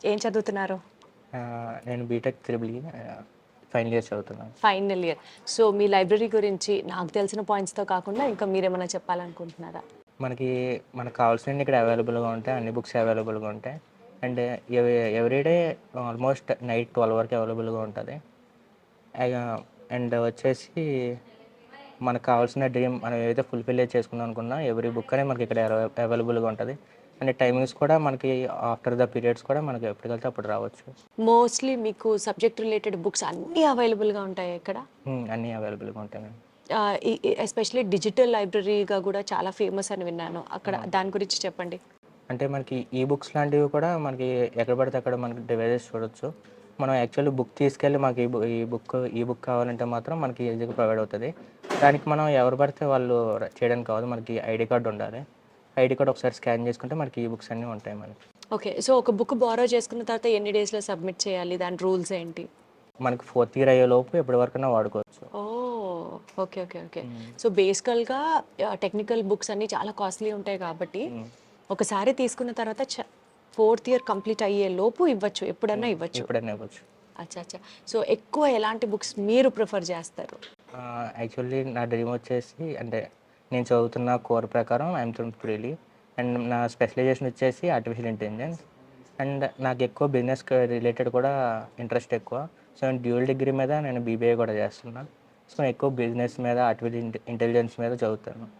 ఏం చదువుతున్నారు? నేను BTech triple E final year చదువుతున్నాను. Final year. సో, మీ లైబ్రరీ గురించి నాకు తెలిసిన పాయింట్స్‌తో కాకుండా ఇంకా మీరేమన్నా చెప్పాలనుకుంటున్నారా? మనకి మనకు కావాల్సినన్ని ఇక్కడ అవైలబుల్‌గా ఉంటాయి. అన్ని బుక్స్ అవైలబుల్‌గా ఉంటాయి. అండ్ ఎవ్రీడే ఆల్మోస్ట్ నైట్ 12 వరకు అవైలబుల్‌గా ఉంటది. అయ అండ్ వచ్చేసి మనకు కావాల్సిన డ్రీమ్ మనం ఏదైతే ఫుల్‌ఫిల్ చేసుకుందాం అనుకున్నా ఎవ్రీ బుక్ అనేది మనకి ఇక్కడ అవైలబుల్‌గా ఉంటది. అండ్ టైమింగ్స్ కూడా మనకి ఆఫ్టర్ ద పీరియడ్స్ కూడా మనకి ఎప్పటికెళ్తే అప్పుడు రావచ్చు. మోస్ట్‌లీ మీకు సబ్జెక్ట్ రిలేటెడ్ బుక్స్ అన్నీ అవైలబుల్‌గా ఉంటాయా ఇక్కడ? అన్నీ అవైలబుల్‌గా ఉంటాయి మేడం. ఈ ఈ ఎస్పెషల్లీ డిజిటల్ లైబ్రరీగా గూడా చాలా ఫేమస్ అని విన్నాను. అక్కడ అవును. దాని గురించి చెప్పండి. అంటే మనకి ఈ బుక్స్ లాంటివి కూడా మనకి ఎక్కడ పడితే అక్కడ మనకి డివైజెస్ చూడొచ్చు. మనం యాక్చువల్లీ బుక్ తీసుకెళ్ళి మాకు ఈ బుక్ కావాలంటే మాత్రం మనకి ఈజీగా ప్రొవైడ్ అవుతది. దానికి మనం ఎవరు పడితే వాళ్ళు చేయడానికి కాదు. మనకి ఐడీ కార్డ్ ఉండాలి. ఐడీ కార్డ్ ఒకసారి స్కాన్ చేసుకుంటే మనకి ఈ బుక్స్ అన్నీ ఉంటాయి మనకి. ఓకే. సో, ఒక బుక్ బారో చేసుకున్న తర్వాత ఎన్ని డేస్‌లో సబ్మిట్ చేయాలి? దాని రూల్స్ ఏంటి? మనకి ఫోర్త్ ఇయర్ అయ్యేలోపు ఎప్పటి వరకైనా వాడుకోవచ్చు. ఓహ్! ఓకే. ఓకే. ఓకే. హ్మ్. సో, బేసికల్‌గా టెక్నికల్ బుక్స్ అన్నీ చాలా కాస్ట్‌లీ ఉంటాయి కాబట్టి, హ్మ్. ఒకసారి తీసుకున్న తర్వాత ఫోర్త్ ఇయర్ కంప్లీట్ అయ్యే లోపు ఇవ్వచ్చు. ఎప్పుడన్నా ఇవ్వచ్చు. ఎప్పుడైనా ఇవ్వచ్చు. అచ్చా! అచ్చా! సో, ఎక్కువ ఎలాంటి బుక్స్ మీరు ప్రిఫర్ చేస్తారు? యాక్చువల్లీ నా డ్రీమ్ వచ్చేసి అంటే నేను చదువుతున్న కోర్ ప్రకారం ఐఎమ్ ఫ్రీలీ అండ్ నా స్పెషలైజేషన్ వచ్చేసి ఆర్టిఫిషియల్ ఇంటెలిజెన్స్ అండ్ నాకు ఎక్కువ బిజినెస్ రిలేటెడ్ కూడా ఇంట్రెస్ట్ ఎక్కువ. సో నేను డ్యూయల్ డిగ్రీ మీద నేను బీబీఏ కూడా చేస్తున్నా. సో ఎక్కువ బిజినెస్ మీద ఆర్టిఫిషియల్ ఇంటెలిజెన్స్ మీద చదువుతాను.